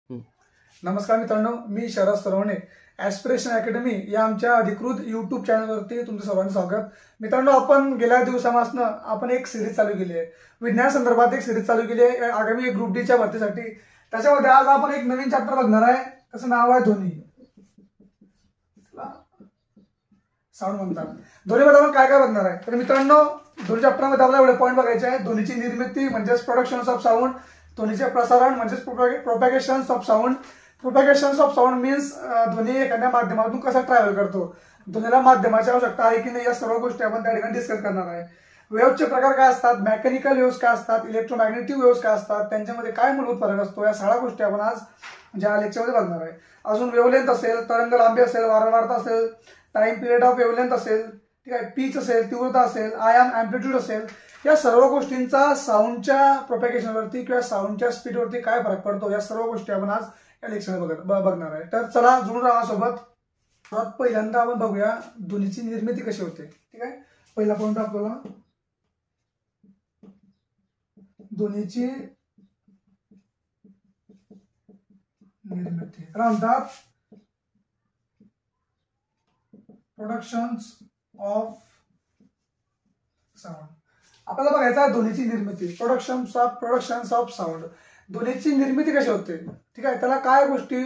हं. नमस्कार मित्रांनो, मी शरद सरवणे. ॲस्पिरेशन अकॅडमी या आमच्या अधिकृत युट्यूब चॅनलवरती तुमचं सर्वांचं स्वागत. मित्रांनो, आपण गेल्या दिवसापासून आपण एक सिरीज चालू केली आहे. विज्ञान संदर्भात एक सिरीज चालू केली आहे आगामी ग्रुप डीच्या भरतीसाठी. त्याच्यामध्ये आज आपण एक नवीन चॅप्टर बघणार आहे. त्याचं नाव आहे ध्वनी. साऊंड म्हणतात. ध्वनीमध्ये आपण काय काय बघणार आहे? तर मित्रांनो, दोन चॅप्टरमध्ये आपल्याला एवढे पॉईंट बघायचे आहे. ध्वनीची निर्मिती म्हणजेच प्रोडक्शन ऑफ साऊंड, ध्वनीचे प्रसारण म्हणजेच propagation of sound. Propagation of sound means ध्वनी एखाद्या माध्यमातून कसा ट्रॅव्हल करतो, ध्वनीला माध्यमाची आवश्यकता आहे की नाही, या सर्व गोष्टी आपण त्या ठिकाणी डिस्कस करणार आहे. वेव्हचे प्रकार काय असतात, मेकॅनिकल वेव्स काय असतात, इलेक्ट्रोमॅग्नेटिक वेव्स काय असतात, त्यांच्यामध्ये काय मूलभूत फरक असतो, या सगळ्या गोष्टी आपण आज ज्या लेक्चरमध्ये बघणार आहे. अजून वेव्हलेंथ असेल, तरंग लांबी असेल, वारंवारता असेल, टाइम पिरियड ऑफ वेव्हलेंथ असेल, ठीक आहे, पीच असेल, तीव्रता असेल, आयाम अँप्लिट्यूड असेल, या सर्व गोष्टींचा साऊंडच्या प्रोपॅगेशनवरती किंवा साऊंडच्या स्पीडवरती काय फरक पडतो, या सर्व गोष्टी आपण आज या लेक्चरमध्ये बघणार आहे. तर चला जुळून राहा सोबत. पहिल्यांदा आपण बघूया ध्वनीची निर्मिती कशी होते. ठीक आहे, पहिला पॉईंट आपल्याला ध्वनीची निर्मिती म्हणतात प्रोडक्शन्स ऑफ साऊंड. आपल्याला बघायचा ध्वनीची निर्मिती, प्रोडक्शन्स ऑफ साऊंड. ध्वनीची निर्मिती कशी होते, ठीक आहे, त्याला काय गोष्टी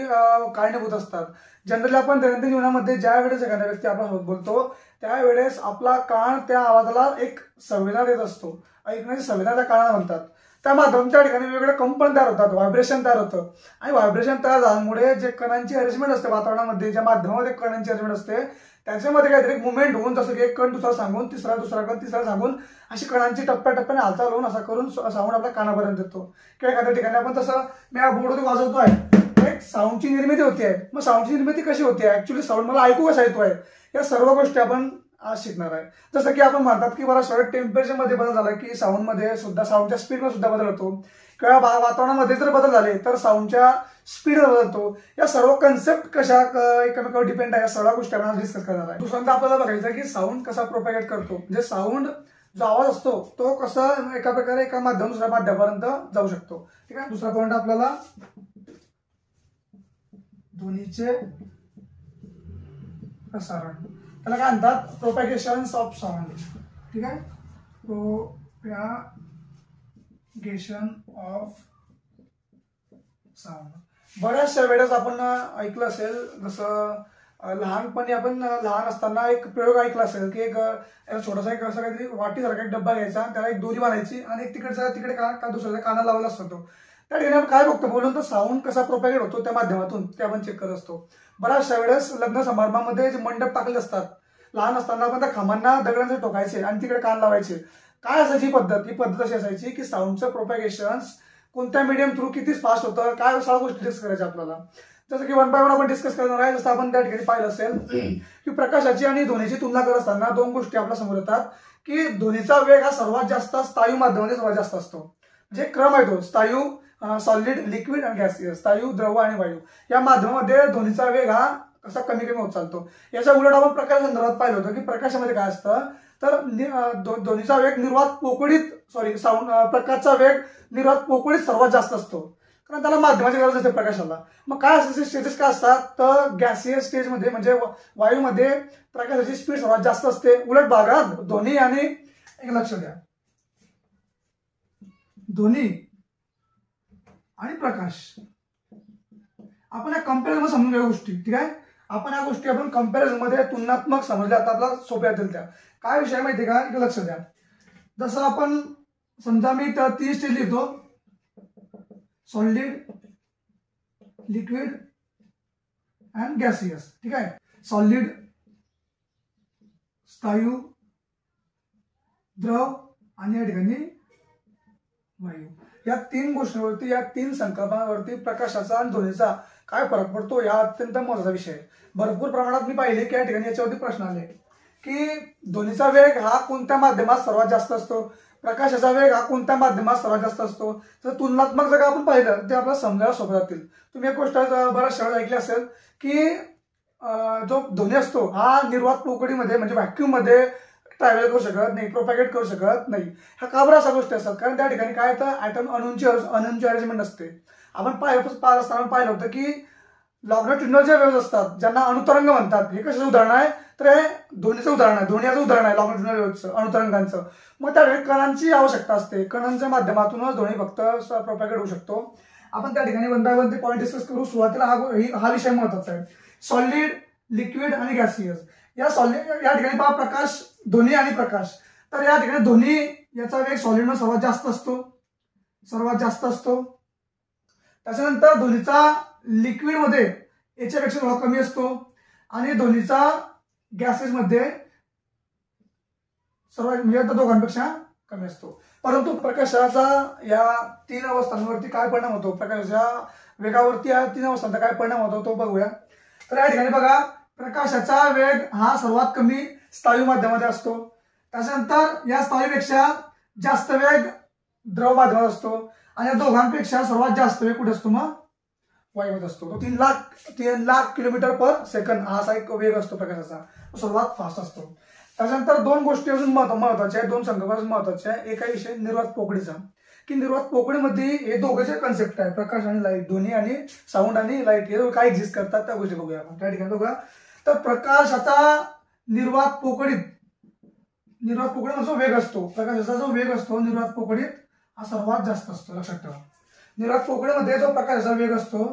कारणीभूत असतात. जनरली आपण दैनंदिन जीवनामध्ये ज्या वेळेस एखाद्या व्यक्ती आपल्यासोबत बोलतो त्यावेळेस आपला कान त्या आवाजाला एक संवेदना देत असतो. ऐकण्याची संवेदना त्या कानाला म्हणतात. त्या माध्यमातून त्या ठिकाणी वेगवेगळे कंपन तयार होतात, व्हायब्रेशन तयार होतं. आणि व्हायब्रेशन तयार झाल्यामुळे जे कणांची अरेंजमेंट असते वातावरणामध्ये, ज्या माध्यमामध्ये कणांची अरेंजमेंट असते, त्याच्यामध्ये काहीतरी मुवमेंट होऊन, जसं की एक कण दुसरा सांगून, दुसरा कण तिसरा सांगून, अशी कणांची टप्प्याटप्प्याने हालचाल होऊन असा करून साऊंड आपल्या कानापर्यंत येतो. किंवा एखाद्या ठिकाणी आपण तसं मी हा बोर्डवरती वाजवतोय, एक साऊंडची निर्मिती होती आहे. मग साऊंडची निर्मिती कशी होते, ऍक्च्युली साऊंड मला ऐकू कसा येतोय, या सर्व गोष्टी आपण आज शिकणार आहे. जसं की आपण म्हणतात की बराच वेळ टेम्परेचरमध्ये बदल झाला की साऊंडमध्ये सुद्धा, साऊंडच्या स्पीडमध्ये सुद्धा बदल होतो. किंवा वातावरणामध्ये जर बदल झाले तर साऊंडच्या स्पीड बदलतो. या सर्व कन्सेप्ट कशा एकमेकावर डिपेंड आहे, या सर्व गोष्टी आपण डिस्कस करणार आहे. दुसऱ्यांदा आपल्याला बघायचं की साऊंड कसा प्रोपॅगेट करतो, म्हणजे साऊंड जो आवाज असतो तो कसा एका प्रकारे एका माध्यम दुसऱ्या माध्यमापर्यंत जाऊ शकतो. ठीक आहे. दुसरा पॉईंट आपल्याला ध्वनीचे प्रसारण, त्याला काय म्हणतात, प्रोपॅगेशन ऑफ साऊंड. ठीक आहे, प्रोपॅगेशन ऑफ साऊंड. बऱ्याचशा वेळेस आपण ऐकलं असेल, जसं लहानपणी आपण लहान असताना एक प्रयोग ऐकला असेल की एक छोटासा एक असं काहीतरी वाटीसारखा एक डब्बा घ्यायचा, त्याला एक दोरी बांधायची आणि एक तिकडे दुसऱ्या कानाला लावला असतो. त्या ठिकाणी आपण काय बघतो, बोलून तर साऊंड कसा प्रोपॅगेट होतो त्या माध्यमातून ते आपण चेक करत असतो. बऱ्याचशा वेळेस लग्न समारंभामध्ये जे मंडप टाकले असतात, लहान असताना आपण त्या खांबांना दगडांचे टोकायचे आणि तिकडे कान लावायचे. काय असायची पद्धत, ही पद्धत अशी असायची की साऊंडचं प्रोपॅगेशन कोणत्या मीडियम थ्रू किती फास्ट होतं, काय सगळ्या गोष्टी डिस्कस करायच्या आपल्याला. जसं की वन बाय वन आपण डिस्कस करणार आहे. जसं आपण त्या ठिकाणी पाहिलं असेल की प्रकाशाची आणि ध्वनीची तुलना करत असताना दोन गोष्टी आपल्या समोर येतात की ध्वनीचा वेग हा सर्वात जास्त स्थायू माध्यमामध्ये सर्वात जास्त असतो. म्हणजे क्रम आहे तो स्थायू, सॉलिड, लिक्विड आणि गॅसियस, स्थायू, द्रव आणि वायू, या माध्यमामध्ये ध्वनीचा वेग हा कसा कमी कमी होत चालतो. याच्या उलट आपण प्रकाश संदर्भात पाहिलं होतं की प्रकाशामध्ये काय असतं, तर ध्वनीचा वेग निर्वात पोकळीत साऊंड प्रकाशचा वेग निर्वात पोकळीत सर्वात जास्त असतो, कारण त्याला माध्यमाची गरज असते प्रकाशाला. मग काय असते स्टेजेस काय असतात, तर गॅसियस स्टेजमध्ये म्हणजे वायूमध्ये प्रकाशाची स्पीड सर्वात जास्त असते. उलट भागात ध्वनी आणि, एक लक्ष द्या, ध्वनी आणि प्रकाश आपण या कंपॅरिझन समजून घ्या गोष्टी. ठीक आहे, आपण या गोष्टी आपण कंपॅरिझन मध्ये तुलनात्मक समजल्या तर आपल्याला सोप्या येतील. त्या काय विषय माहिती का, एक लक्ष द्या. जसं आपण समजा मी 3 स्टेज लिहितो, सॉलिड, लिक्विड अँड गॅसियस. ठीक आहे, सॉलिड, स्थायू, द्रव आणि या ठिकाणी वायू. या 3 गोष्टींवरती, या 3 संकल्पनांवरती प्रकाशाचा आणि ध्वनीचा काय फरक पडतो, या अत्यंत महत्त्वाचा विषय आहे. भरपूर प्रमाणात मी पाहिले की या ठिकाणी याच्यावरती प्रश्न आले की ध्वनीचा वेग हा कोणत्या माध्यमात सर्वात जास्त असतो, प्रकाशाचा वेग हा कोणत्या माध्यमात सर्वात जास्त असतो. तर तुलनात्मक जर आपण पाहिलं ते आपल्याला समजायला सोपं जातील. तुम्ही एक गोष्ट बऱ्याच शब्द ऐकली असेल की जो ध्वनी असतो हा निर्वात पोकळीमध्ये म्हणजे व्हॅक्यूम मध्ये ट्रॅव्हल करू शकत नाही, प्रोपॅगेट करू शकत नाही. ह्या का बरं अशा गोष्टी असतात, कारण त्या ठिकाणी काय तर ॲटम अणूंची अरेंजमेंट असते. आपण पाहत असताना पाहिलं होतं की लॉंगिट्युडिनल जे वेव्हज असतात ज्यांना अणुतरंग म्हणतात, हे कशाचं उदाहरण आहे तर हे ध्वनीचं उदाहरण आहे, ध्वनीचं उदाहरण आहे लॉंगिट्युडिनल वेव्हचं, अणुतरंगांचं. मग त्यावेळी कणांची आवश्यकता असते, कणांच्या माध्यमातूनच ध्वनी फक्त प्रोपॅगेट होऊ शकतो. आपण त्या ठिकाणी वन बाय वन ते पॉईंट डिस्कस करू. सुरुवातीला हा विषय महत्वाचा आहे, सॉलिड, लिक्विड आणि गॅसियस. या ठिकाणी पहा प्रकाश, ध्वनी आणि प्रकाश. तर या ठिकाणी ध्वनी याचा वेग सॉलिडनं सर्वात जास्त असतो. त्याच्यानंतर ध्वनीचा लिक्विडमध्ये याच्यापेक्षा थोडा कमी असतो आणि ध्वनीचा गॅसेसमध्ये सर्वात म्हणजे दोघांपेक्षा कमी असतो. परंतु प्रकाशाचा या 3 अवस्थांवरती काय परिणाम होतो, प्रकाशाच्या वेगावरती या 3 अवस्थांचा काय परिणाम होतो तो बघूया. तर या ठिकाणी बघा, प्रकाशाचा वेग हा सर्वात कमी स्थायू माध्यमामध्ये असतो. त्याच्यानंतर या स्थायूपेक्षा जास्त वेग द्रव माध्यमात असतो आणि या दोघांपेक्षा सर्वात जास्त वेग कुठे असतो, मग वायूमध्ये असतो. तो 3 लाख किलोमीटर पर सेकंद हा असा एक वेग असतो प्रकाशाचा, तो सर्वात फास्ट असतो. त्याच्यानंतर 2 गोष्टी अजून महत्वाच्या आहेत, 2 संकल्पना महत्वाच्या आहेत. एक आहे विषय निर्वात पोकळीचा, की निर्वात पोकळीमध्ये हे दोघे कन्सेप्ट आहे, प्रकाश आणि लाईट, ध्वनी आणि साऊंड आणि लाईट, हे काय एक्झिस्ट करतात त्या गोष्टी बघूया आपण त्या ठिकाणी. बघा, तर प्रकाशाचा निर्वात पोकळीत जो वेग असतो, प्रकाशाचा जो वेग असतो निर्वात पोकळीत हा सर्वात जास्त असतो. लक्षात ठेवा, निर्वात पोकळीमध्ये जो प्रकाशाचा वेग असतो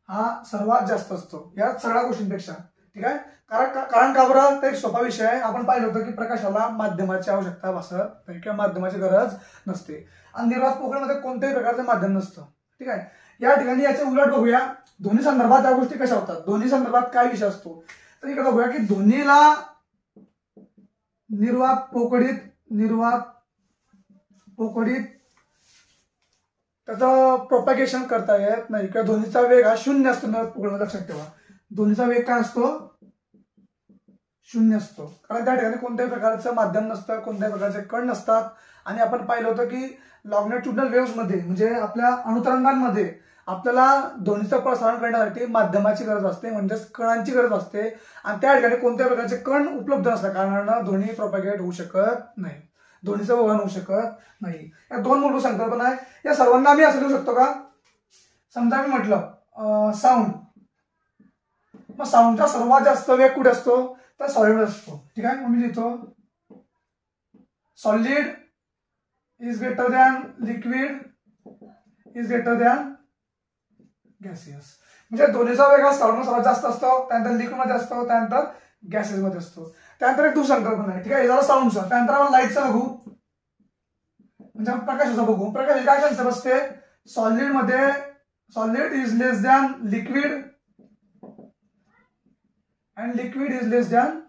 हा सर्वात जास्त असतो या सगळ्या गोष्टींपेक्षा. ठीक आहे, कारण का बरं, तर एक सोपा विषय आहे. आपण पाहिलं होतं की प्रकाशाला माध्यमाची आवश्यकता भासत नाही किंवा माध्यमाची गरज नसते आणि निर्वात पोकळीमध्ये कोणत्याही प्रकारचं माध्यम नसतं. ठीक आहे, या ठिकाणी याचे उलट बघूया, ध्वनी संदर्भात या गोष्टी कशा होतात, ध्वनी संदर्भात काय विषय असतो. तर इकडे बघूया की ध्वनीला निर्वात पोकळीत त्याचं प्रोपॅगेशन करता येत नाही किंवा ध्वनीचा वेग हा 0 असतो निर्वात पोकळीमध्ये. लक्षात ठेवा, ध्वनीचा वेग काय असतो, 0 असतो, कारण त्या ठिकाणी कोणत्याही प्रकारचं माध्यम नसतं, कोणत्याही प्रकारचे कण नसतात. आणि आपण पाहिलं होतं की लॉंगिट्युडिनल वेव्हज मध्ये म्हणजे आपल्या अणुतरंगांमध्ये आपल्याला ध्वनीचं प्रसारण करण्यासाठी माध्यमाची गरज असते, म्हणजेच कणांची गरज असते. आणि त्या ठिकाणी कोणत्याही प्रकारचे कण उपलब्ध नसल्या कारणानं ध्वनी प्रोपॅगेट होऊ शकत नाही, ध्वनीचं वहन होऊ शकत नाही. या 2 मूलभूत संकल्पना आहे. या सर्वांना आम्ही असं लिहू शकतो का, समजा मी म्हटलं साऊंड, मग साऊंडचा सर्वात जास्त वेग कुठे असतो तर सॉलिड असतो. ठीक आहे, मग मी लिहितो solid is greater than liquid is greater than gaseous. म्हणजे ध्वनीचा वेग हा साऊंड सर्वात जास्त असतो, त्यानंतर लिक्विड मध्ये असतो, त्यानंतर गॅसेस मध्ये असतो. त्यानंतर एक दुसरी संकल्पना आहे. ठीक आहे, हे झालं साऊंडचा. त्यानंतर आपण लाईटचा बघू, म्हणजे आपण प्रकाशाचा बघू. प्रकाश काय कन्सेप्ट असते, solid is less than liquid and liquid is less than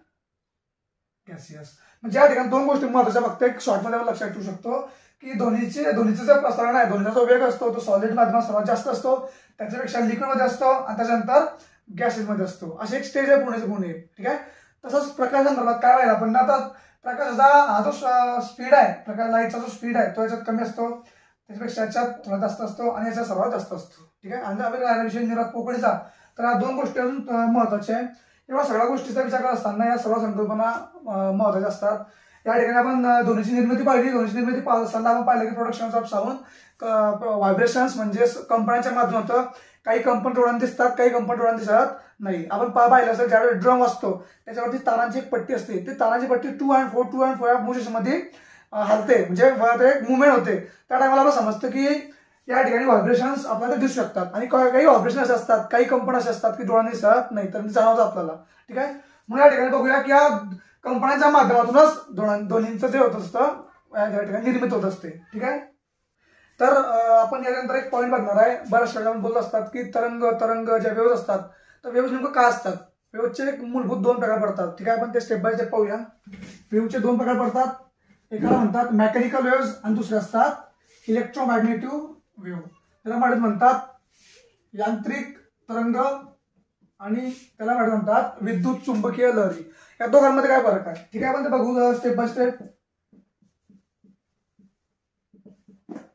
gaseous. म्हणजे या ठिकाणी 2 गोष्टी महत्वाच्या फक्त एक शॉर्टमध्ये आपण लक्षात ठेवू शकतो की ध्वनीचं जे प्रसारण आहे, ध्वनीचा जो वेग असतो तो सॉलिड माध्यमात सर्वात जास्त असतो, त्याच्यापेक्षा लिक्विड मध्ये असतो आणि त्याच्यानंतर गॅसेस मध्ये असतो. असे एक स्टेज आहे पुणे. ठीक आहे, तसंच प्रकाशासंदर्भात काय व्हायला, पण आता प्रकाशाचा हा जो स्पीड आहे, प्रकाश लाईटचा जो स्पीड आहे तो याच्यात कमी असतो, त्याच्यापेक्षा याच्यात थोडा जास्त असतो आणि याच्यात सर्वात जास्त असतो. ठीक आहे, आणि आपण विषय निर्वात पोकळीचा, तर या 2 गोष्टी अजून महत्वाच्या आहेत. एवढ्या सगळ्या गोष्टीचा विचार करत असताना या सर्व संकल्पना महत्वाच्या असतात. या ठिकाणी आपण ध्वनीची निर्मिती पाहत असताना आपण पाहिलं की प्रोडक्शन ऑफ साऊंड व्हायब्रेशन्स म्हणजे कंपन्यांच्या माध्यमातून काही कंपन डोळ्यांना दिसतात, काही कंपन डोळ्यांना दिसत नाही. आपण पाहिलं असेल ज्यावेळेस ड्रम असतो त्याच्यावरती तारांची एक पट्टी असते, ती तारांची पट्टी 2 and 4 या मोशन मध्ये हलते, म्हणजे एक मुवमेंट होते. त्या टायमाला आपण समजतं की या ठिकाणी व्हायब्रेशन्स आपल्याला दिसू शकतात आणि काही व्हायब्रेशन असे असतात, काही कंपन असे असतात की डोळ्यांना दिसत नाही तर जाणवतं आपल्याला. ठीक आहे, मग या ठिकाणी बघूया की या कंपन्यांच्या माध्यमातूनच ध्वनींचं जे होत असतं या ठिकाणी निर्मित होत असते. ठीक आहे, तर आपण यानंतर एक पॉईंट बघणार आहे. बऱ्याच वेळा आपण बोलत असतात की तरंग ज्या वेव्हज असतात, तर वेव्हज नेमकं काय असतात. वेव्हचे एक मूलभूत 2 प्रकार पडतात. ठीक आहे, आपण ते स्टेप बाय स्टेप पाहूया. वेव्हचे 2 प्रकार पडतात, एकाला म्हणतात मेकॅनिकल वेव्हज आणि दुसरे असतात इलेक्ट्रोमॅग्नेटिव्ह वेव्ह. त्याला म्हणतात यांत्रिक तरंग आणि त्याला म्हणतात विद्युत चुंबकीय लहरी. या दोघांमध्ये काय फरक आहे. ठीक आहे, आपण ते बघू step by step.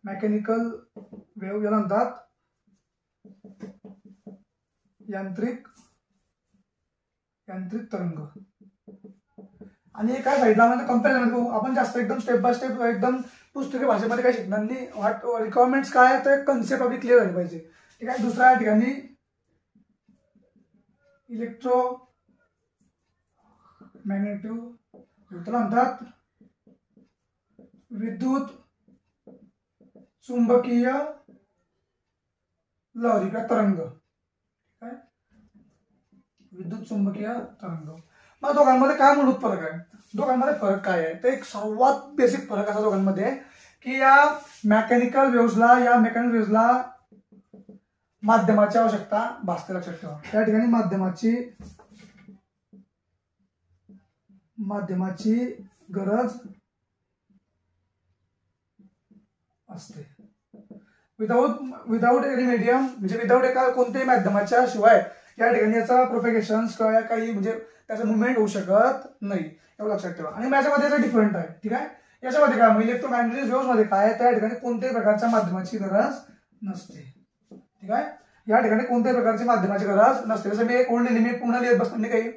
Mechanical wave याला म्हणतात यांत्रिक तरंग. आणि काय साईडला म्हणजे कंपॅरिझन बघू आपण, जास्त एकदम स्टेप बाय स्टेप एकदम पुस्तकी भाषेमध्ये काय शिकणार नाही. रिक्वायरमेंट्स काय आहे तर कन्सेप्ट आपली क्लिअर झाली पाहिजे. ठीक आहे. दुसऱ्या या ठिकाणी इलेक्ट्रोमॅग्नेटिव्ह त्याला म्हणतात विद्युत चुंबकीय लहरी किंवा तरंग. विद्युत चुंबकीय तरंग. मग दोघांमध्ये काय मूलभूत फरक आहे? दोघांमध्ये फरक काय आहे? तर एक सर्वात बेसिक फरक असा दोघांमध्ये की या मेकॅनिकल वेव्हजला माध्यमाची आवश्यकता भासते. लक्षात ठेवा त्या ठिकाणी माध्यमाची गरज असते. विदाऊट एनी मीडियम म्हणजे विदाऊट एका कोणत्याही माध्यमाच्या शिवाय या ठिकाणी याचा प्रोपेगेशन किंवा काही म्हणजे त्याचा मुवमेंट होऊ शकत नाही. एवढं लक्षात ठेवा. आणि माझ्यामध्ये याचा डिफरंट आहे. ठीक आहे. याच्यामध्ये काय इलेक्ट्रोमॅग्नेटिक वेव्हज मध्ये काय त्या ठिकाणी कोणत्याही प्रकारच्या माध्यमाची गरज नसते. ठीक आहे. या ठिकाणी कोणत्याही प्रकारची माध्यमाची गरज नसते. जसं मी एक ओल्ड मी पूर्ण लिहित बसतो काही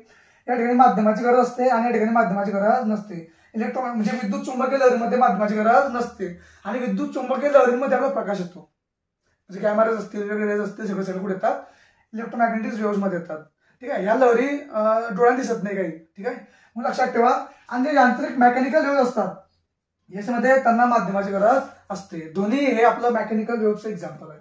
या ठिकाणी माध्यमाची गरज असते आणि या ठिकाणी माध्यमाची गरज नसते. म्हणजे विद्युत चुंबकीय लहरीमध्ये माध्यमाची गरज नसते आणि विद्युत चुंबकीय लहरीमध्ये आपला प्रकाश येतो. म्हणजे कॅमेराज असतील वेगवेगळे रेज असतील सगळे कुठे येतात? इलेक्ट्रोमॅग्नेटिक वेव्हज मध्ये येतात. ठीक आहे. या लहरी डोळ्यात दिसत नाही काही. ठीक आहे. मग लक्षात ठेवा. आणि जे यांत्रिक मेकॅनिकल वेव्हज असतात याच्यामध्ये त्यांना माध्यमाची गरज असते. दोन्ही हे आपलं मेकॅनिकल वेव्हचं एक्झाम्पल आहे.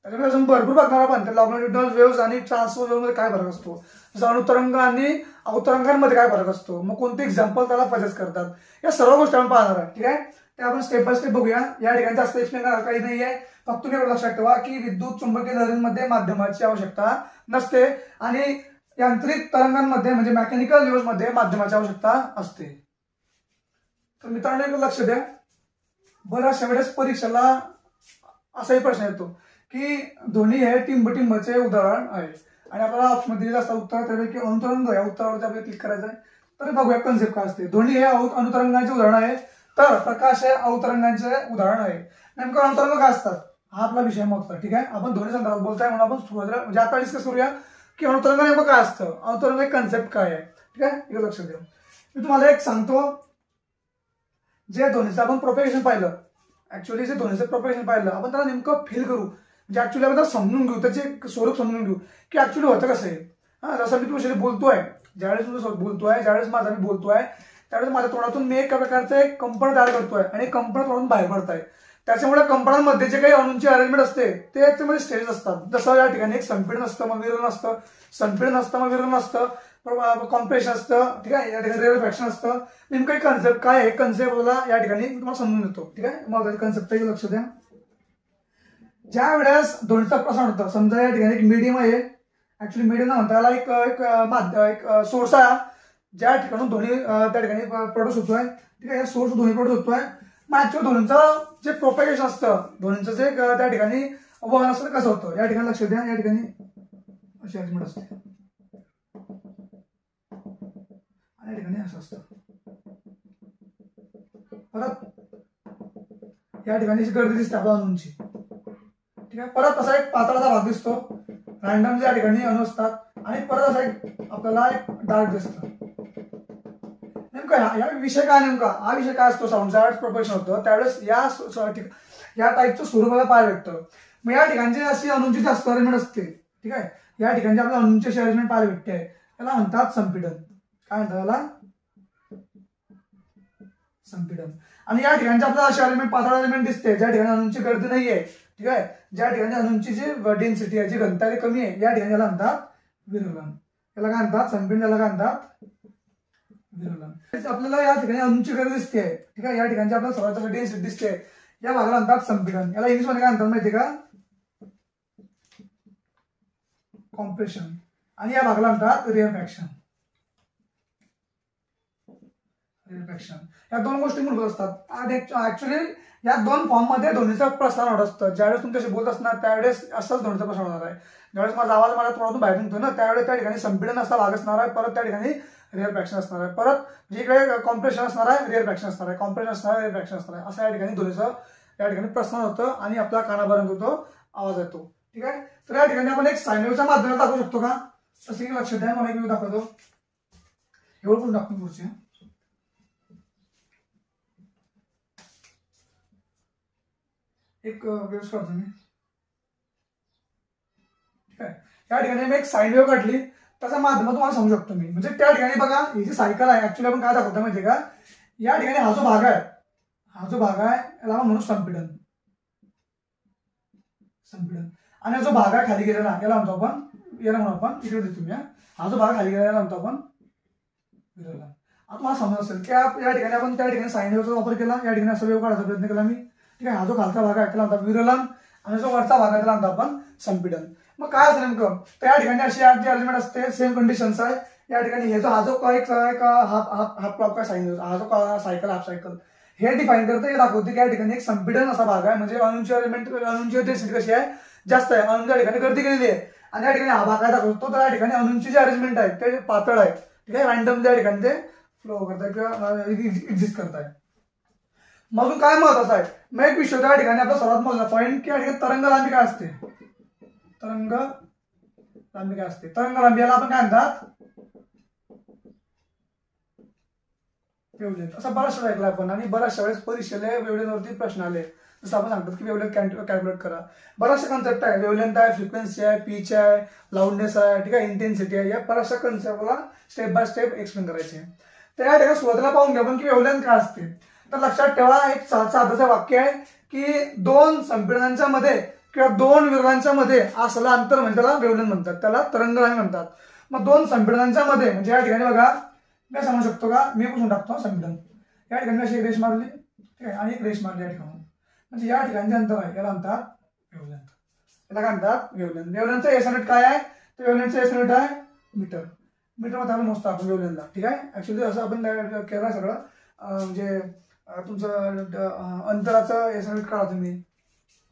त्याच्यामध्ये अजून भरपूर बघणार आपण त्या लॉंगिट्युडिनल वेव्हज आणि ट्रान्सफर वेव्ह मध्ये काय फरक असतो, जसं अणुतरंग आणि अवतरंगांमध्ये काय फरक असतो, मग कोणते एक्झाम्पल त्याला सजेस्ट करतात, या सर्व गोष्टी आपण पाहणार आहे. ठीक आहे. ते आपण स्टेप बाय स्टेप बघूया. या ठिकाणी जास्त एक्सप्लेन करणार काही नाहीये. फक्त तुम्ही एवढं लक्षात ठेवा की विद्युत चुंबकीय लहरींमध्ये माध्यमाची आवश्यकता नसते आणि यांत्रिक तरंगांमध्ये म्हणजे मेकॅनिकल वेव्हज मध्ये माध्यमाची आवश्यकता असते. तर मित्रांनो एक लक्ष द्या. बऱ्याचशा वेळेस परीक्षेला असाही प्रश्न येतो की ध्वनी हे टिंबटिंबचे उदाहरण आहे आणि आपल्याला ऑप्शनमध्ये दिलेलं असतं उत्तर त्यापैकी अणुतरंग या उत्तरावरती आपल्याला क्लिक करायचं आहे. तर बघूया कन्सेप्ट काय असते. ध्वनी हे अणुतरंगाचे उदाहरण आहे तर प्रकाश हे अवतरंगांचे उदाहरण आहे. नेमकं अणुतरंग काय असतात हा आपला विषय महत्त्वाचा. ठीक आहे. आपण ध्वनी संदर्भात बोलताय म्हणून आपण सुरुवातीला म्हणजे आता डिस्कस करूया की अणुतरंग नेमकं काय असतं, अणुतरंग एक कन्सेप्ट काय आहे. ठीक आहे. हे लक्ष द्या. मी तुम्हाला एक सांगतो. जे ध्वनीचं आपण प्रोपेगेशन पाहिलं, ऍक्च्युअली जे ध्वनीचं प्रोपेगेशन पाहिलं आपण त्याला नेमकं फील करू म्हणजे ऍक्च्युअली आपण समजून घेऊ, त्याचे स्वरूप समजून घेऊ की ऍक्च्युअली होतं कसं आहे. हा जसं मी तुमच्याशी बोलतोय, ज्यावेळेस तुमच्यासोबत बोलतोय, ज्यावेळेस माझा मी बोलतोय त्यावेळेस माझ्या तोंडातून मी एका प्रकारचं एक कंपन तयार करतोय आणि कंपन तोंडातून बाहेर पडत आहे. त्याच्यामुळे कंपनांमध्ये जे काही अणूंची अरेंजमेंट असते ते त्याच्यामध्ये स्टेज असतात. जसं या ठिकाणी एक संपीडन असतं मग विरलन असतं, संपीडन असतं मग विरलन असतं, कॉम्प्रेशन असतं. ठीक आहे. या ठिकाणी रेअरफॅक्शन असतं. नेमकं कन्सेप्ट काय आहे, कन्सेप्ट या ठिकाणी तुम्हाला समजून येतो. ठीक आहे. महत्वाचे कन्सेप्ट लक्ष द्या. ज्या वेळेस ध्वनीचा प्रसारण होतं, समजा या ठिकाणी एक मीडियम आहे, ऍक्च्युअली मीडियम म्हणता याला एक सोर्स आहे ज्या ठिकाणी ध्वनी त्या ठिकाणी प्रोड्यूस होतोय. ठीक आहे. सोर्स ध्वनी प्रोड्यूस होतोय. मग ऍक्च्युअली ध्वनीचं जे प्रोपेगेशन असतं, ध्वनीचं जे त्या ठिकाणी वहन असतं कसं होतं या ठिकाणी लक्ष द्या. या ठिकाणी अशी अरेंजमेंट असते आणि या ठिकाणी असं असतं. परत या ठिकाणी गर्दी दिसते आपल्या अणूंची. ठीक आहे. परत असा एक पातळाचा भाग दिसतो, रॅन्डम या ठिकाणी अणू असतात आणि परत असा एक आपल्याला एक डार्क दिसतं. नेमकं या विषय काय, नेमका हा विषय काय असतो, साऊंड ज्यावेळेस प्रोपेगेशन होतं त्यावेळेस या टाईपचं स्वरूप मला पाहायला भेटतं. मग या ठिकाणची अशी अणूंची जास्त अरेंजमेंट असते. ठीक आहे. या ठिकाणी आपल्या अणूंची अशी अरेंजमेंट पाहायला भेटते त्याला म्हणतात संपीडन. काय म्हणतात त्याला? संपीडन. आणि या ठिकाणी आपल्याला अशी अरेंजमेंट पातळ अरेंजमेंट दिसते ज्या ठिकाणी अणूंची गर्दी नाहीये. ठीक आहे. ज्या ठिकाणी अणूंची जी डेन्सिटी आहे, जी घनता कमी आहे, या ठिकाणी याला म्हणतात विरलन. याला काय म्हणतात? संपीडन. याला काय म्हणतात? विरलन. आपल्याला या ठिकाणी अणूंची गर्दी दिसते. ठीक आहे. या ठिकाणी आपल्याला सर्वात डेन्सिटी दिसते, या भागाला म्हणतात संपीडन. याला इंग्लिश मध्ये काय म्हणतात माहिती का? कॉम्प्रेशन. आणि या भागाला म्हणतात रेअरफॅक्शन. या दोन गोष्टी मूलभूत असतात. ऍक्च्युअली या दोन फॉर्म मध्ये ध्वनीचं प्रसारण होत असतं. ज्यावेळेस तुमच्याशी बोलत असणार त्यावेळेस असंच ध्वनीचं प्रसारण होणार आहे. ज्यावेळेस माझा आवाज माझ्या तोंडातून बाहेर निघतो ना त्यावेळेस त्या ठिकाणी संपीडन असा भाग असणार आहे, परत त्या ठिकाणी रेअरफॅक्शन असणार आहे, परत म्हणजे इकडे कॉम्प्रेशन असणार आहे, रेअरफॅक्शन असणार आहे, कॉम्प्रेशन असणार आहे, रेअरफॅक्शन असणार आहे. असं या ठिकाणी ध्वनीचं या ठिकाणी प्रसारण होतं आणि आपल्या कानापर्यंत तो आवाज येतो. ठीक आहे. तर या ठिकाणी आपण एक साइन वेव्हच्या माध्यमात दाखवू शकतो का? तसं लक्ष द्या. मला एक वेळ दाखवतो. एवढं पण दाखवून पुढचे एक वेव्स काढतो मी. आहे. या ठिकाणी मी एक साईन वेव्ह काढली, त्याचा माध्यम तुम्हाला सांगू शकतो मी. म्हणजे त्या ठिकाणी बघा ही जी सायकल आहे ऍक्च्युली आपण काय दाखवतो माहितीये का, या ठिकाणी हा जो भाग आहे याला आपण म्हणू संपीडन. आणि जो भाग आहे खाली गेलेला याला म्हणतो आपण, याला म्हणू आपण इकडे देतो मी, हा जो भाग खाली गेलेला म्हणतो आपण विरलन. आता मला समजत असेल की या ठिकाणी आपण त्या ठिकाणी साइन वेव्हचा वापर केला, या ठिकाणी असा वेव्ह काढायचा प्रयत्न केला मी. ठीक आहे. हा जो खालचा भाग आहे त्याला म्हणतात विरलन आणि जो वरचा भाग आहे त्याला म्हणतो आपण संपीडन. मग काय असं नेमकं, तर या ठिकाणी अशी अर्ग्युमेंट असते, सेम कंडिशन्स आहे. या ठिकाणी हे जो हा जो एक हाफ क्लॉक का साइन वेव्ह, हा जो सायकल हाफ सायकल हे डिफाइन करतं, हे दाखवते की या ठिकाणी एक संपीडन असा भाग आहे. म्हणजे अणूंची एलिमेंट अणूंची डेन्सिटी कशी आहे, जास्त आहे, अणूंच्या ठिकाणी गर्दी केलेली आहे. आणि या ठिकाणी हा भाग काय दाखवतो, तर या ठिकाणी अणूंची जे अरेंजमेंट आहे ते पातळ आहे. ठीक आहे. रॅन्डम त्या ठिकाणी ते फ्लो करताय किंवा एक्झिस्ट करताय. मग काय महत्वाचं आहे, मग एक विषय त्या ठिकाणी आपला सर्वात महत्वाचा पॉईंट की या ठिकाणी तरंग लांबी काय असते, तरंग लांबी काय असते. तरंग लांबी याला आपण काय म्हणतात, वेव्हलेंथ. असं बऱ्याचशा ऐकलं आपण आणि बऱ्याचशा वेळेस परीक्षेला वेव्हलेंथवरती प्रश्न आले. जसं आपण सांगतो की वेव्हलेंथ कॅल्क्युलेट करा. बऱ्याचशा कन्सेप्ट आहे, वेव्हलेंथ आहे, फ्रिक्वेन्सी आहे, पिच आहे, लाऊडनेस आहे, ठीक आहे, इंटेन्सिटी आहे. या बऱ्याचशा कन्सेप्टला स्टेप बाय स्टेप एक्सप्लेन करायचे. तर या ठिकाणी सुरुवातीला पाहून घ्या आपण की वेव्हलेंथ काय असते. तर लक्षात ठेवा, एक साधंसं वाक्य आहे की दोन संपीडनांच्या मध्ये किंवा दोन विरलांच्या मध्ये असलं अंतर म्हणजे त्याला वेव्हलेंथ म्हणतात, त्याला तरंगलांबी म्हणतात. मग दोन संपीडनांच्या मध्ये म्हणजे या ठिकाणी बघा मी सांगू शकतो का, मी पुसून टाकतो संपीडन. या ठिकाणी अशी एक रेष मारली, ठीक आहे, आणि एक रेष मारली या ठिकाणी, म्हणजे या ठिकाणी जे अंतर आहे याला म्हणतात वेव्हलेंथ. याला काय म्हणतात वेव्हलेंथ. वेव्हलेंथचा एस युनिट काय आहे, तर वेव्हलेंथचा एस युनिट आहे मीटर. मीटर मध्ये आपण मोजतो आपण वेव्हलेंथला. ठीक आहे. ऍक्च्युली असं आपण केलं सगळं, म्हणजे तुमचं अंतराचं एस युनिट काढा तुम्ही.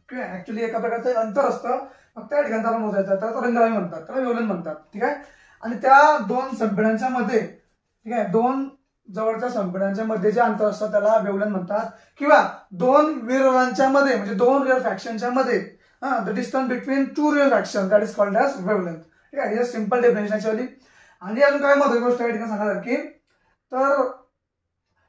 ठीक आहे. ऍक्च्युली एका प्रकारचं अंतर असतं, मग त्या ठिकाणी त्याला मोजायचं, त्याला तरंगलांबी म्हणतात, त्याला वेव्हलेंथ म्हणतात. ठीक आहे. आणि त्या दोन संपीडनांच्या मध्ये, ठीक आहे, दोन जवळच्या संपीडनांच्या मध्ये जे अंतर असतं त्याला वेव्हलेंथ म्हणतात. किंवा दोन विरलांच्या मध्ये म्हणजे दोन रिअल फ्रॅक्शनच्या मध्ये the distance between two real fraction that is called as wavelength. ठीक आहे. हे सिंपल डेफिनेशन ॲक्च्युअली. आणि अजून काय महत्वाची गोष्ट आहे सांगायसारखी, तर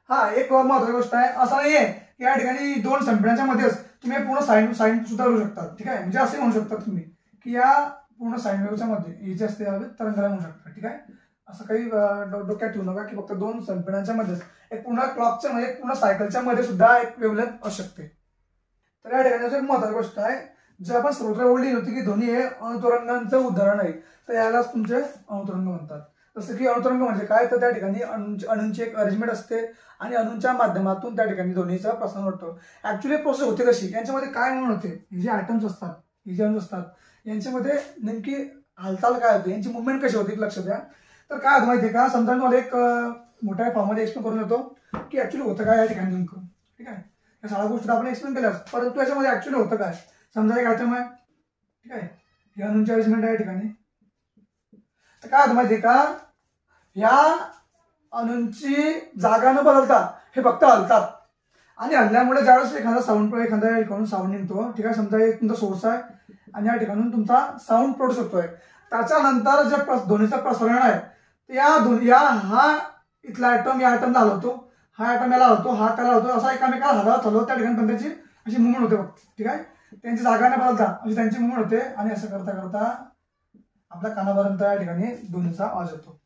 हा एक महत्वाची गोष्ट आहे, असं नाहीये की या ठिकाणी दोन संपीडनांच्या मध्येच तुम्ही पूर्ण साइन सुद्धा करू शकता. ठीक आहे. म्हणजे असे म्हणू शकता तुम्ही की या पूर्ण साइन वेव्हच्या मध्ये हे जे असते तरंगलांबी म्हणू शकता. ठीक आहे. असं काही डोक्यात ठेवू नका की फक्त दोन संपीडनांच्या मध्येच, एक पूर्ण क्लॉकच्या मध्ये, एक पूर्ण सायकलच्या मध्ये सुद्धा एक वेव्हलेंथ असू शकते. तर या ठिकाणी एक महत्वाची गोष्ट आहे, जे आपण स्रोत्र बोलली होती की ध्वनी हे अणुतरंगांचं उदाहरण आहे, तर यालाच तुमचे अणुतरंग म्हणतात. जसं की अणुतरंग म्हणजे काय, तर त्या ठिकाणी अणूंची एक अरेंजमेंट असते आणि अणूंच्या माध्यमातून त्या ठिकाणी ध्वनीचं प्रसारण होतं. ऍक्च्युली प्रोसेस होते कशी, यांच्यामध्ये काय म्हणून होते, हे जे आयटम्स असतात, हे जे अणू असतात यांच्यामध्ये नेमकी हालचाल काय होते, यांची मुवमेंट कशी होती लक्ष द्या. तर काय होतं माहितीये का, समजा मला एक मोठ्या फॉर्ममध्ये एक्सप्लेन करून येतो की ऍक्च्युली होतं काय या ठिकाणी नेमकं. ठीक आहे. या सगळ्या गोष्टी आपण एक्सप्लेन केल्यास, परंतु याच्यामध्ये ऍक्च्युली होतं काय. समजा एक आयटम आहे, ठीक आहे, हे अणूंची अरेंजमेंट आहे या ठिकाणी. तर काय होतं माहितीये का, ह्या अणूंची जागा न बदलता हे फक्त हलतात. आणि हल्ल्यामुळे ज्यावेळेस एखादा एखाद्या ठिकाणून साऊंड निघतो, ठीक आहे, समजा एक तुमचा सोर्स आहे आणि या ठिकाणून तुमचा साऊंड प्रोड्यूस होतोय, त्याच्यानंतर जे ध्वनीचं प्रसारण आहे या हा इथला आयटम या आयटमला हलवतो, हा आयटम याला हलवतो, हा त्याला हलवतो, असा एकामेकाला हलवत त्या ठिकाणी पण त्याची अशी मुवमेंट होते फक्त. ठीक आहे. त्यांची जागा न बदलता अशी त्यांची मुवमेंट होते आणि असं करता करता आपल्या कानापर्यंत या ठिकाणी ध्वनीचा आवाज येतो.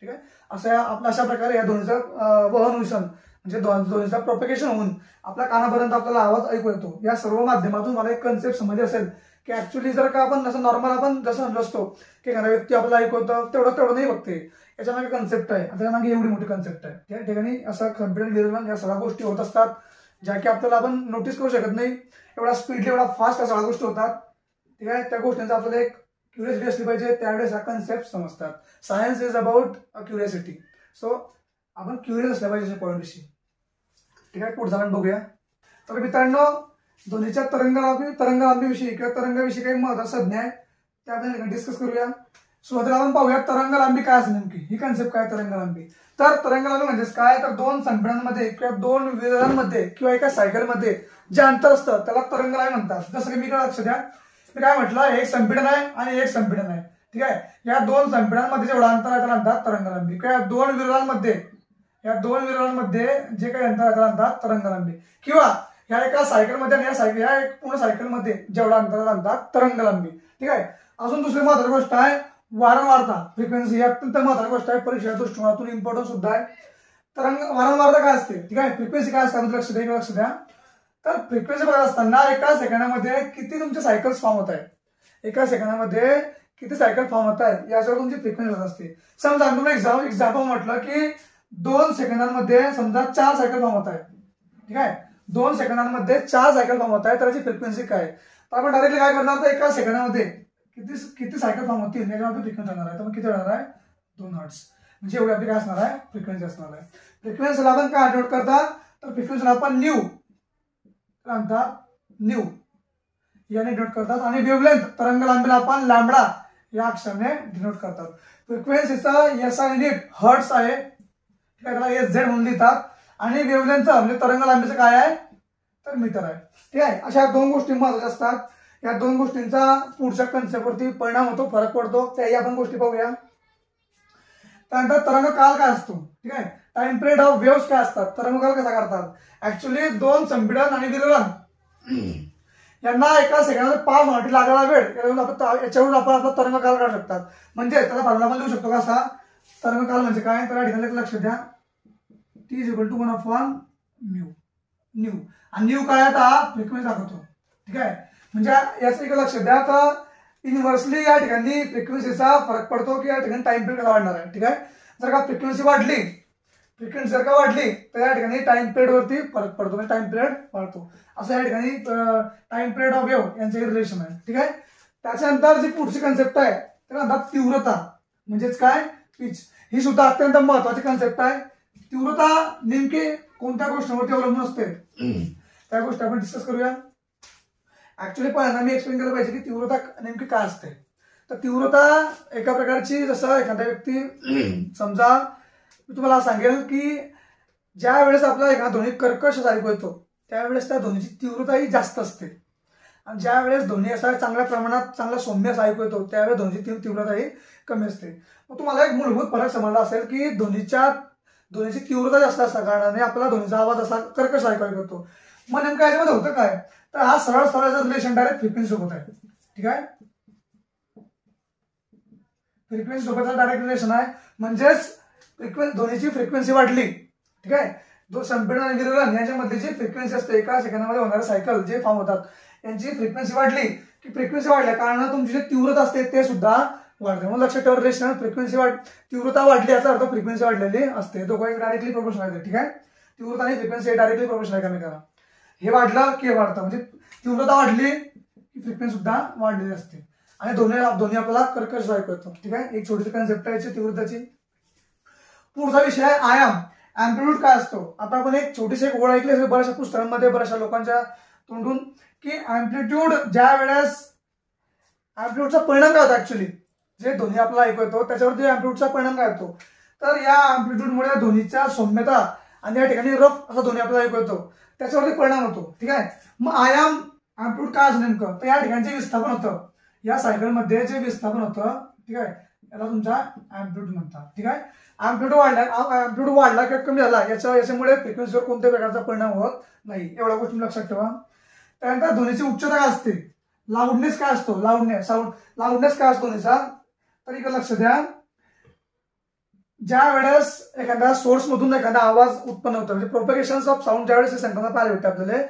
ठीक आहे. अशा प्रकारे या ध्वनीचं वहन विसन म्हणजे ध्वनीचा प्रोपेगेशन होऊन आपल्या कानापर्यंत आपल्याला आवाज ऐकू येतो. या सर्व माध्यमातून मला एक कन्सेप्ट समजले असेल की ऍक्च्युली जर का आपण जसं नॉर्मल आपण जसं समजतो असतो की एखादा व्यक्ती आपल्याला ऐकवतं तेवढं नाही बघते, याच्या मागे कन्सेप्ट आहे, त्याच्या मागे एवढी मोठी कन्सेप्ट आहे. त्या ठिकाणी असं कम्प्युटर निर्माण या सगळ्या गोष्टी होत असतात ज्या की आपल्याला आपण नोटीस करू शकत नाही. एवढा स्पीडली एवढा फास्ट या सगळ्या गोष्टी होतात. ठीक आहे. त्या गोष्टींचा आपल्याला एक क्युरियोसिटी असली पाहिजे, त्यावेळेस हा कन्सेप्ट समजतात. Science is about curiosity. So आपण क्युरियस असल्या पाहिजे पॉईंट विषयी. ठीक आहे. पुढचा आपण बघूया. तर मित्रांनो, ध्वनीच्या तरंगलांबीविषयी किंवा तरंगाविषयी काही महत्वाचं संज्ञा आहे त्या आपण डिस्कस करूया. सुरुवातीला आपण पाहूया तरंगलांबी काय असते नेमकी, ही कन्सेप्ट काय तरंगलांबी. तर तरंगलांबी म्हणजेच काय, तर दोन संपीडनांमध्ये किंवा दोन विरलांमध्ये किंवा एका सायकलमध्ये जे अंतर असतं त्याला तरंगलांबी म्हणतात. जसं की मी काय लक्ष द्या, मी काय म्हटलं, एक संपीडन आहे आणि एक संपीडन आहे. ठीक आहे. या दोन संपीडनांमध्ये जेवढा अंतर आहे त्याला म्हणतात तरंगलांबी. किंवा या दोन विरलांमध्ये जे काही अंतर आहे त्याला म्हणतात तरंगलांबी. किंवा ह्या एका सायकलमध्ये आणि या एक पूर्ण सायकलमध्ये जेवढा अंतर म्हणतात तरंगलांबी. ठीक आहे. अजून दुसरी महत्वाची गोष्ट आहे वारंवारता. फ्रिक्वेन्सी ही अत्यंत महत्वाची गोष्ट आहे, परीक्षेच्या दृष्टिकोनातून इम्पॉर्टंट सुद्धा आहे. तर वारंवारता काय असते, ठीक आहे, फ्रिक्वेन्सी काय असते लक्ष द्या. तर फ्रिक्वेन्सी बघत असताना एका सेकंदामध्ये किती तुमचे सायकल्स फॉर्म होत आहे, एका सेकंदामध्ये किती सायकल फॉर्म होत आहे याच्यावर तुमची फ्रिक्वेन्सी होत असते. समजा तुम्हाला एक्झाम्पल म्हटलं की 2 सेकंदांमध्ये समजा 4 सायकल फॉर्म होत आहे, ठीक आहे, 2 सेकंदांमध्ये 4 सायकल फॉर्म होत आहे, तर याची फ्रिक्वेन्सी काय. तर आपण डायरेक्टली काय करणार, तर एका सेकंदामध्ये किती सायकल फॉर्म होतील याच्यावर फ्रिक्वेन्सी होणार आहे. तर मग किती होणार आहे, 2 हर्ट्झ. म्हणजे एवढी आपली काय असणार आहे, फ्रिक्वेन्सी असणार आहे. फ्रिक्वेन्सीला आपण काय डिनोट करतात, तर फ्रिक्वेन्सीला आपण न्यू याने डिनोट करतात आणि वेव्हलेंथ तरंग लांबीला आपण लॅम्बडा या अक्षराने डिनोट करतात. फ्रिक्वेन्सीचा SI युनिट हर्ट्झ आहे, ठीक आहे, त्याला SZ म्हणून लिहितात. आणि वेव्हलेंथचं म्हणजे तरंग लांबीचं काय आहे, तर मीटर आहे, ठीक आहे. अशा 2 गोष्टी महत्वाच्या असतात. या 2 गोष्टींचा पुढच्या कन्सेप्टवरती परिणाम होतो, फरक पडतो, त्याही आपण गोष्टी पाहूया. त्यानंतर तरंग काल काय असतो, ठीक आहे, टाइम पिरियड ऑफ वेव्स काय असतात, तरंग काल कसा करतात. ऍक्च्युली 2 संपीडन आणि विरलन यांना एका सेकंदात 5 मिनिट लागणारा वेळ याच्यावरून आपण आपला तरंग काल काढू शकतात. म्हणजे त्याला फॉर्म्युला आपण लिहू शकतो का असा, तरंग काल म्हणजे काय, तर या ठिकाणी लक्ष द्या, T = 1/μ. आणि न्यू काय आता फ्रिक्वेन्सी दाखवतो, ठीक आहे. म्हणजे याचं एक लक्ष द्या, तर युनिव्हर्सली या ठिकाणी फ्रिक्वेन्सीचा फरक पडतो की या ठिकाणी टाइम पिरियड कसा वाढणार आहे, ठीक आहे. जर का फ्रिक्वेन्सी वाढली तर या ठिकाणी टाइम पिरियड वरती फरक पडतो, म्हणजे टाइम पिरियड वाढतो. असं या ठिकाणी टाइम पिरियड ऑफ वेव्ह यांचं रिलेशन आहे, ठीक आहे. त्याच्यानंतर जी पुढची कन्सेप्ट आहे ते म्हणतात तीव्रता, म्हणजेच काय, पिच. ही सुद्धा अत्यंत महत्वाची कन्सेप्ट आहे. तीव्रता नेमकी कोणत्या गोष्टींवरती अवलंबून असते, त्या गोष्टी आपण डिस्कस करूया. ऍक्च्युली पहिल्यांदा मी एक्सप्लेन केलं पाहिजे की तीव्रता नेमकी काय असते. तर तीव्रता एका प्रकारची, जसं एखादा व्यक्ती समजा मी तुम्हाला सांगेल की ज्या वेळेस आपला एखादा ध्वनी कर्कश ऐकू येतो त्यावेळेस त्या ध्वनीची तीव्रता ही जास्त असते, आणि ज्या वेळेस ध्वनी असा चांगल्या प्रमाणात चांगला सौम्य असा ऐकू येतो त्यावेळेस ध्वनीची तीव्रता ही कमी असते. मग तुम्हाला एक मूलभूत फरक समजला असेल की ध्वनीची तीव्रता जास्त असल्या कारणाने आपला ध्वनीचा आवाज असा कर्कश ऐकू येतो. मग नेमकं याच्यामध्ये होतं काय, तर हा सरळ रिलेशन डायरेक्ट फ्रिक्वेन्सी सोबत आहे, ठीक आहे. फ्रिक्वेन्सी सोबत डायरेक्ट रिलेशन आहे. म्हणजेच ध्वनीची फ्रिक्वेन्सी वाढली, ठीक आहे, संपीडन आणि विरलन यांच्यामधली जी फ्रिक्वेन्सी असते एका सेकंदामध्ये होणारे सायकल जे फॉर्म होतात यांची फ्रिक्वेन्सी वाढली की फ्रिक्वेन्सी वाढल्या कारणाने तुमची जी तीव्रता असते ते सुद्धा वाढते. म्हणून लक्षात ठेवा रिलेशन, तीव्रता वाढली याचा अर्थ फ्रिक्वेन्सी वाढलेली असते. दोघं डायरेक्टली प्रोपोर्शनल आहे, ठीक आहे. तीव्रता आणि फ्रिक्वेन्सी डायरेक्टली प्रोपोर्शनल आहे. कमी करा, हे वाढलं की हे वाढतं, म्हणजे तीव्रता वाढली की फ्रिक्वेन्सी सुद्धा वाढलेली असते. आणि दोन्ही आपल्याला कर्कश ऐकू येतो, ठीक आहे. एक छोटीशी कन्सेप्ट आहे तीव्रताची. पुढचा विषय आहे आयाम, अँप्लिट्यूड काय असतो. आता आपण एक छोटीशी ओळ ऐकली असेल बऱ्याचशा पुस्तकांमध्ये, बऱ्याचशा लोकांच्या तोंडून, की अँप्लिट्यूड ज्या वेळेस अँप्लिट्यूडचा परिणाम काय होतो, ऍक्च्युली जे ध्वनी आपल्याला ऐकू येतो त्याच्यावरती अँप्लिट्यूडचा परिणाम काय होतो. तर या अँप्लिट्यूडमुळे ध्वनीच्या सौम्यता आणि या ठिकाणी रफ असा ध्वनी आपल्याला ऐकू येतो त्याच्यावरती परिणाम होतो, ठीक आहे. मग आयाम अँप्लिट्यूड काय असं नेमकं, तर या ठिकाणी जे विस्थापन होतं या सायकलमध्ये जे विस्थापन होतं, ठीक आहे, याला तुमचा अँप्लिट्यूड म्हणतात, ठीक आहे. अँप्लिट्यूड वाढला किंवा कमी झाला याच्यामुळे फ्रिक्वेन्सीवर कोणत्याही प्रकारचा परिणाम होत नाही, एवढ्या गोष्टी लक्षात ठेवा. त्यानंतर ध्वनीची उच्चता काय असते, लाऊडनेस काय असतो, लाऊडनेस काय असतो ध्वनीचा, तर इकडे लक्ष द्या. ज्या वेळेस एखाद्या सोर्स मधून एखादा आवाज उत्पन्न होतो, म्हणजे प्रोपेगेशन ऑफ साऊंड ज्या वेळेस संकल्पना पाहायला भेटते आपल्याला,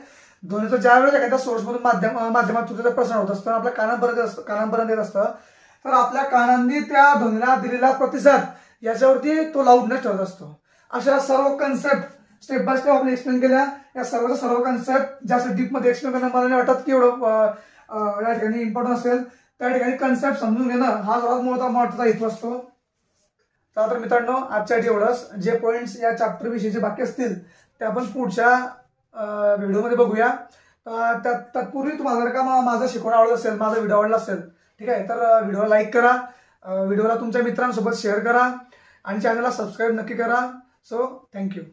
ध्वनीचं ज्या वेळेस एखाद्या सोर्स मधून माध्यमातून प्रसारण होत असतं, आपल्या कानांपर्यंत येत असतं, तर आपल्या कानांनी त्या ध्वनीला दिलेला प्रतिसाद याच्यावरती तो लाऊडनेस ठरत असतो. अशा सर्व कन्सेप्ट स्टेप बाय स्टेप आपण एक्सप्लेन केल्या. या सर्व कन्सेप्ट जास्त डीपमध्ये एक्सप्लेन करण्यात मला नाही वाटत की एवढं या ठिकाणी इम्पॉर्टंट असेल. त्या ठिकाणी कन्सेप्ट समजून घेणं हा सर्वात महत्त्वाचा हेतू असतो. तर मित्रांनो आजच्या एवढंच. जे पॉइंट्स या चॅप्टर विषयीचे बाकी असतील ते आपण पुढच्या व्हिडिओमध्ये बघूया. तत्पूर्वी तुम्हाला जर का माझं शिकवणं आवडत असेल, माझा व्हिडिओ आवडला असेल, ठीक आहे, तर व्हिडिओला लाईक करा, व्हिडिओला तुमच्या मित्रांसोबत शेअर करा आणि चॅनलला सबस्क्राईब नक्की करा. So thank you.